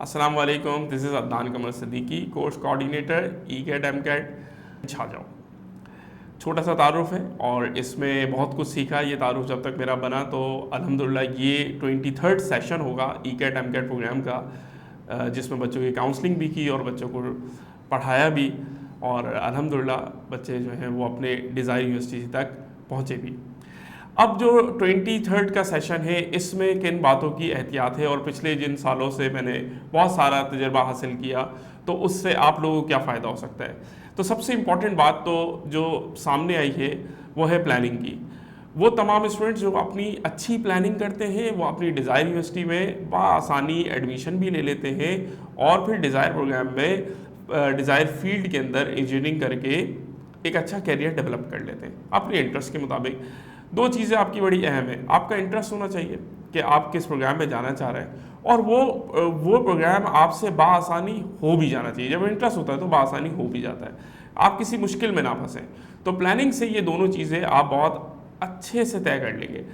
अस्सलाम वालेकुम, this is Adnan Qamar Siddiqui, course coordinator ECAT MCAT झाजाओ। छोटा सा तारुफ है और इसमें बहुत कुछ सीखा। ये तारुफ जब तक मेरा बना तो अल्हम्दुलिल्लाह ये 23rd सेशन होगा ई-कैट एम-कैट प्रोग्राम का, जिसमें बच्चों की काउंसलिंग भी की और बच्चों को पढ़ाया भी, और अल्हम्दुलिल्लाह बच्चे जो हैं वो अपने डिज़ायर यूनिवर्सिटी तक पहुँचे भी। अब जो 23rd का सेशन है, इसमें किन बातों की एहतियात है और पिछले जिन सालों से मैंने बहुत सारा तजर्बा हासिल किया, तो उससे आप लोगों को क्या फ़ायदा हो सकता है। तो सबसे इम्पॉर्टेंट बात तो जो सामने आई है वो है प्लानिंग की। वो तमाम स्टूडेंट्स जो अपनी अच्छी प्लानिंग करते हैं वो अपनी डिज़ायर यूनिवर्सिटी में बआसानी एडमिशन भी ले लेते हैं और फिर डिज़ायर प्रोग्राम में डिज़ायर फील्ड के अंदर इंजीनियरिंग करके एक अच्छा करियर डेवलप कर लेते हैं अपने इंटरेस्ट के मुताबिक। दो चीज़ें आपकी बड़ी अहम है, आपका इंटरेस्ट होना चाहिए कि आप किस प्रोग्राम में जाना चाह रहे हैं, और वो प्रोग्राम आपसे बाआसानी हो भी जाना चाहिए। जब इंटरेस्ट होता है तो बाआसानी हो भी जाता है, आप किसी मुश्किल में ना फंसें। तो प्लानिंग से ये दोनों चीज़ें आप बहुत अच्छे से तय कर लेंगे।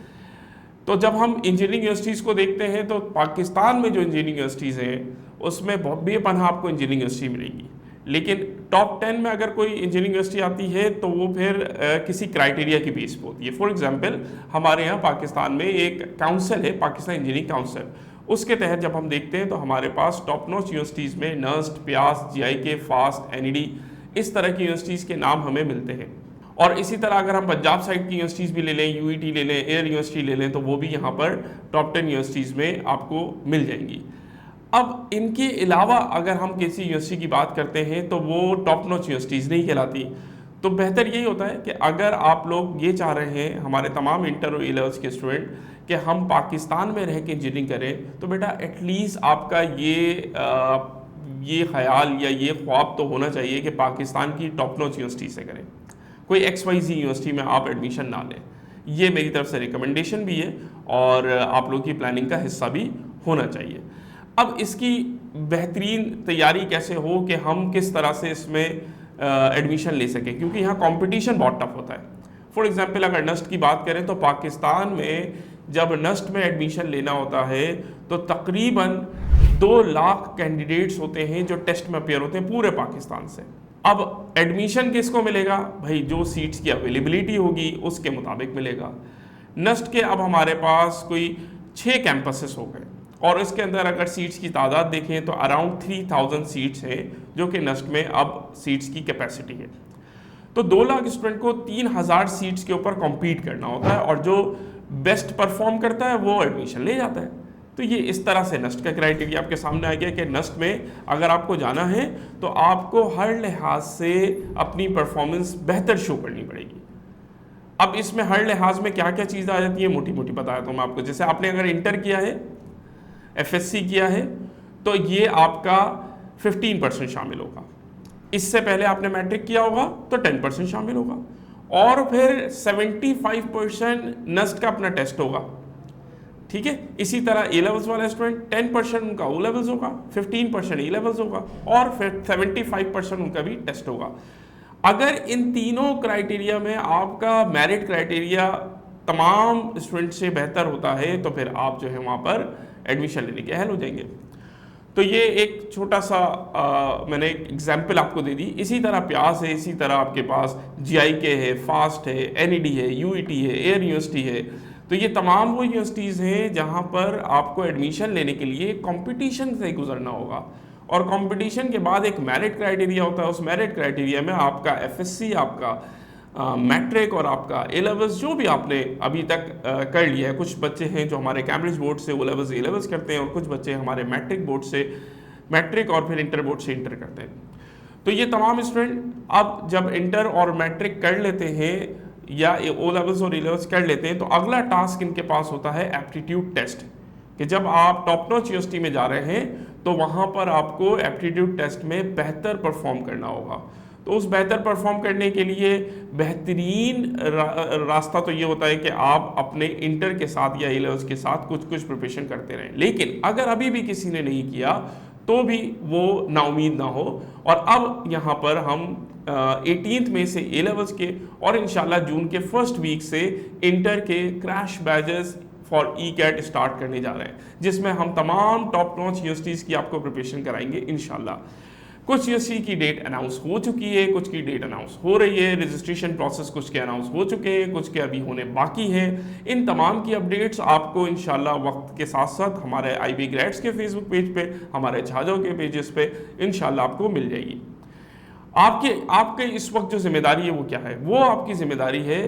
तो जब हम इंजीनियरिंग यूनिवर्सिटीज़ को देखते हैं तो पाकिस्तान में जो इंजीनियरिंग यूनिवर्सिटीज़ हैं उसमें बहुत बेपनाह आपको इंजीनियरिंग यूनिवर्सिटी मिलेगी, लेकिन टॉप 10 में अगर कोई इंजीनियरिंग यूनिवर्सिटी आती है तो वो फिर किसी क्राइटेरिया की बेस पर होती है। फॉर एग्जांपल हमारे यहाँ पाकिस्तान में एक काउंसिल है, पाकिस्तान इंजीनियरिंग काउंसिल, उसके तहत जब हम देखते हैं तो हमारे पास टॉप नॉच यूनिवर्सिटीज़ में नस्ट, प्यास, GIK, फास्ट, NED, इस तरह की यूनिवर्सिटीज़ के नाम हमें मिलते हैं। और इसी तरह अगर हम पंजाब साइड की यूनिवर्सिटीज़ भी ले लें, UET ले लें, एयर यूनिवर्सिटी ले लें, तो वो भी यहाँ पर टॉप 10 यूनिवर्सिटीज़ में आपको मिल जाएंगी। अब इनके अलावा अगर हम किसी यूनिवर्सिटी की बात करते हैं तो वो टॉप नॉच यूनिवर्सिटीज़ नहीं कहलाती। तो बेहतर यही होता है कि अगर आप लोग ये चाह रहे हैं, हमारे तमाम इंटर और A-levels के स्टूडेंट, कि हम पाकिस्तान में रह के इंजीनियरिंग करें, तो बेटा एटलीस्ट आपका ये ख्याल या ये ख्वाब तो होना चाहिए कि पाकिस्तान की टॉप नॉच यूनिवर्सिटी से करें, कोई XYZ यूनिवर्सिटी में आप एडमिशन ना लें। ये मेरी तरफ से रिकमेंडेशन भी है और आप लोग की प्लानिंग का हिस्सा भी होना चाहिए। अब इसकी बेहतरीन तैयारी कैसे हो कि हम किस तरह से इसमें एडमिशन ले सकें, क्योंकि यहाँ कंपटीशन बहुत टफ होता है। फॉर एग्जांपल अगर नस्ट की बात करें तो पाकिस्तान में जब नस्ट में एडमिशन लेना होता है तो तकरीबन 2 लाख कैंडिडेट्स होते हैं जो टेस्ट में अपेयर होते हैं पूरे पाकिस्तान से। अब एडमिशन किसको मिलेगा भाई, जो सीट्स की अवेलेबिलिटी होगी उसके मुताबिक मिलेगा। नस्ट के अब हमारे पास कोई 6 कैंपसेस हो गए और इसके अंदर अगर सीट्स की तादाद देखें तो अराउंड 3000 सीट्स हैं जो कि नस्ट में अब सीट्स की कैपेसिटी है। तो 2 लाख स्टूडेंट को 3000 सीट्स के ऊपर कॉम्पीट करना होता है और जो बेस्ट परफॉर्म करता है वो एडमिशन ले जाता है। तो ये इस तरह से नस्ट का क्राइटेरिया आपके सामने आ गया कि नस्ट में अगर आपको जाना है तो आपको हर लिहाज से अपनी परफॉर्मेंस बेहतर शो करनी पड़ेगी। अब इसमें हर लिहाज में क्या क्या चीज़ आ जाती है, मोटी मोटी बताया तो मैं आपको। जैसे आपने अगर इंटर किया है, FSC किया है, तो ये आपका 15% शामिल होगा। इससे पहले आपने मैट्रिक किया होगा तो 10% शामिल होगा, और फिर 75% नस्ट का अपना टेस्ट होगा। ठीक है, इसी तरह A-levels वाला स्टूडेंट 10% उनका O-levels होगा, 15% A-levels होगा, और फिर 75% उनका भी टेस्ट होगा। अगर इन तीनों क्राइटेरिया में आपका मेरिट क्राइटेरिया तमाम स्टूडेंट से बेहतर होता है तो फिर आप जो है वहाँ पर एडमिशन लेने के अहल हो जाएंगे। तो ये एक छोटा सा मैंने एक एग्जाम्पल आपको दे दी। इसी तरह प्यास है, इसी तरह आपके पास GIK है, फास्ट है, NED है, UET है, एयर यूनिवर्सिटी है। तो ये तमाम वो यूनिवर्सिटीज़ हैं जहाँ पर आपको एडमिशन लेने के लिए कंपटीशन से गुजरना होगा, और कंपटीशन के बाद एक मेरिट क्राइटेरिया होता है। उस मेरिट क्राइटेरिया में आपका FSC, आपका मैट्रिक और आपका A-levels जो भी आपने अभी तक कर लिया है। कुछ बच्चे हैं जो हमारे कैम्ब्रिज बोर्ड से O-levels A-levels करते हैं, और कुछ बच्चे हमारे मैट्रिक बोर्ड से मैट्रिक और फिर इंटर बोर्ड से इंटर करते हैं। तो ये तमाम स्टूडेंट अब जब इंटर और मैट्रिक कर लेते हैं या O-levels और A-levels कर लेते हैं तो अगला टास्क इनके पास होता है एप्टीट्यूड टेस्ट, कि जब आप टॉप नॉच यूनिवर्सिटी में जा रहे हैं तो वहाँ पर आपको एप्टीट्यूड टेस्ट में बेहतर परफॉर्म करना होगा। तो उस बेहतर परफॉर्म करने के लिए बेहतरीन रास्ता तो ये होता है कि आप अपने इंटर के साथ या A-levels के साथ कुछ कुछ प्रिपरेशन करते रहें। लेकिन अगर अभी भी किसी ने नहीं किया तो भी वो नाउमीद ना हो। और अब यहाँ पर हम 18th में से A-levels के और इंशाल्लाह जून के फर्स्ट वीक से इंटर के crash batches for E CAT start करने जा रहे हैं, जिसमें हम तमाम टॉप नॉच यूनिवर्सिटीज़ की आपको प्रिपरेशन कराएंगे इंशाल्लाह। कुछ यूनिवर्सिटी की डेट अनाउंस हो चुकी है, कुछ की डेट अनाउंस हो रही है, रजिस्ट्रेशन प्रोसेस कुछ के अनाउंस हो चुके हैं, कुछ के अभी होने बाकी हैं। इन तमाम की अपडेट्स आपको इंशाल्लाह वक्त के साथ साथ हमारे IB ग्रेड्स के फेसबुक पेज पे, हमारे छाजाओं के पेजेस पे इंशाल्लाह आपको मिल जाएगी। आपके इस वक्त जो जिम्मेदारी है वो क्या है? वो आपकी जिम्मेदारी है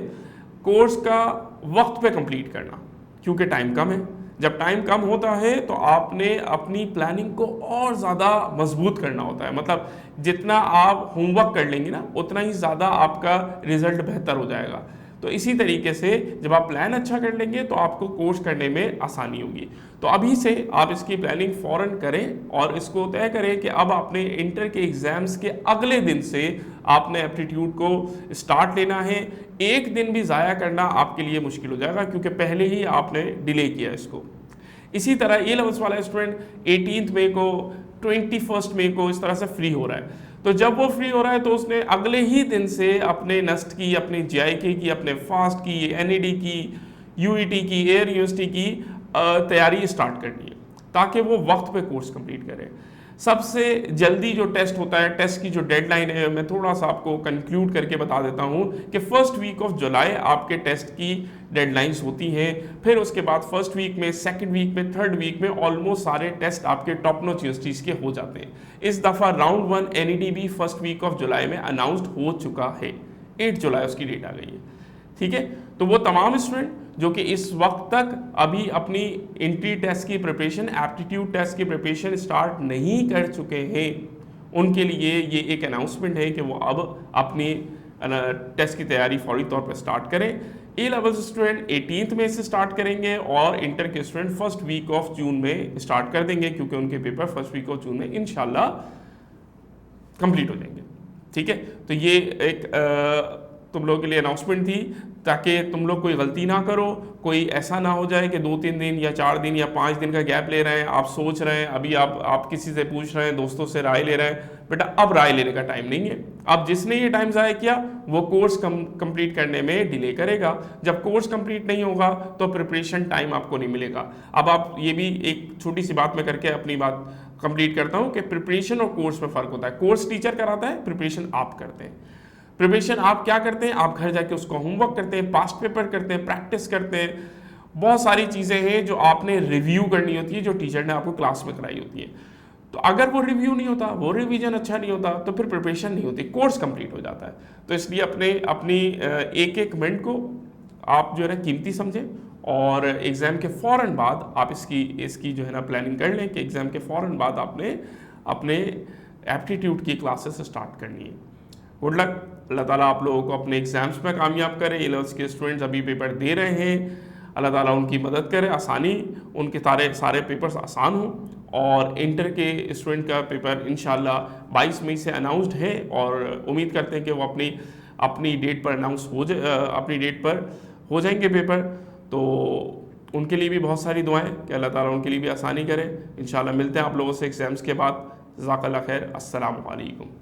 कोर्स का वक्त पे कंप्लीट करना, क्योंकि टाइम कम है। जब टाइम कम होता है तो आपने अपनी प्लानिंग को और ज़्यादा मजबूत करना होता है। मतलब जितना आप होमवर्क कर लेंगे ना, उतना ही ज़्यादा आपका रिजल्ट बेहतर हो जाएगा। तो इसी तरीके से जब आप प्लान अच्छा कर लेंगे तो आपको कोर्स करने में आसानी होगी। तो अभी से आप इसकी प्लानिंग फ़ौरन करें और इसको तय करें कि अब आपने इंटर के एग्ज़ाम्स के अगले दिन से आपने एप्टीट्यूड को स्टार्ट लेना है। एक दिन भी ज़ाया करना आपके लिए मुश्किल हो जाएगा, क्योंकि पहले ही आपने डिले किया इसको। इसी तरह ए लेवल्स वाला स्टूडेंट 18 मई को, 21 मई को इस तरह से फ्री हो रहा है। तो जब वो फ्री हो रहा है तो उसने अगले ही दिन से अपने नस्ट की, अपने JIK की, अपने फास्ट की, NED की, UET की, एयर यूनिवर्सिटी की तैयारी स्टार्ट करनी है, ताकि वो वक्त पे कोर्स कंप्लीट करे। सबसे जल्दी जो टेस्ट होता है, टेस्ट की जो डेडलाइन है, मैं थोड़ा सा आपको कंक्लूड करके बता देता हूँ कि फर्स्ट वीक ऑफ जुलाई आपके टेस्ट की डेडलाइंस होती हैं। फिर उसके बाद फर्स्ट वीक में, सेकंड वीक में, थर्ड वीक में ऑलमोस्ट सारे टेस्ट आपके टॉप नॉच यूनिवर्सिटीज़ के हो जाते हैं। इस दफ़ा राउंड 1 NED भी फर्स्ट वीक ऑफ जुलाई में अनाउंस्ड हो चुका है। 8 जुलाई उसकी डेट आ गई है। ठीक है, तो वो तमाम स्टूडेंट जो कि इस वक्त तक अभी अपनी एंट्री टेस्ट की प्रिपरेशन, एप्टीट्यूड टेस्ट की प्रिपरेशन स्टार्ट नहीं कर चुके हैं, उनके लिए ये एक अनाउंसमेंट है कि वो अब अपनी टेस्ट की तैयारी फौरी तौर पर स्टार्ट करें। ए लेवल स्टूडेंट 18 मई से स्टार्ट करेंगे और इंटर के student first week of June में स्टार्ट कर देंगे, क्योंकि उनके paper first week of June में इंशाल्लाह कंप्लीट हो जाएंगे। ठीक है, तो ये एक तुम लोगों के लिए अनाउंसमेंट थी, ताकि तुम लोग कोई गलती ना करो। कोई ऐसा ना हो जाए कि 2-3 दिन या 4 दिन या 5 दिन का गैप ले रहे हैं, आप सोच रहे हैं, अभी आप किसी से पूछ रहे हैं, दोस्तों से राय ले रहे हैं। बेटा अब राय लेने का टाइम नहीं है। अब जिसने ये टाइम ज़ाया किया वो कोर्स कंप्लीट करने में डिले करेगा। जब कोर्स कंप्लीट नहीं होगा तो प्रिपरेशन टाइम आपको नहीं मिलेगा। अब आप ये भी एक छोटी सी बात में करके अपनी बात कंप्लीट करता हूँ कि प्रिपरेशन और कोर्स में फ़र्क होता है। कोर्स टीचर कराता है, प्रिपरेशन आप करते हैं। प्रिपरेशन आप क्या करते हैं? आप घर जाके उसको होमवर्क करते हैं, पास्ट पेपर करते हैं, प्रैक्टिस करते हैं। बहुत सारी चीज़ें हैं जो आपने रिव्यू करनी होती है, जो टीचर ने आपको क्लास में कराई होती है। तो अगर वो रिव्यू नहीं होता, वो रिवीजन अच्छा नहीं होता, तो फिर प्रिपरेशन नहीं होती, कोर्स कंप्लीट हो जाता है। तो इसलिए अपनी एक एक मिनट को आप जो है ना कीमती समझें, और एग्ज़ाम के फ़ौरन बाद आप इसकी जो है ना प्लानिंग कर लें कि एग्ज़ाम के फ़ौरन बाद आपने अपने एप्टीट्यूड की क्लासेस स्टार्ट करनी है। Good luck. अल्लाह ताला आप लोगों को अपने एग्ज़ाम्स में कामयाब करे। ए लेवल्स के स्टूडेंट्स अभी पेपर दे रहे हैं, अल्लाह ताला उनकी मदद करे, आसानी, उनके सारे पेपर्स आसान हों। और इंटर के स्टूडेंट का पेपर इंशाल्लाह 22 मई से अनाउंस्ड है, और उम्मीद करते हैं कि वो अपनी डेट पर अनाउंस अपनी डेट पर हो जाएंगे पेपर। तो उनके लिए भी बहुत सारी दुआएं कि अल्लाह ताला उनके लिए भी आसानी करे। इंशाल्लाह मिलते हैं आप लोगों से एग्ज़ाम्स के बाद। जज़ाकल्लाह खैर। अस्सलामु अलैकुम।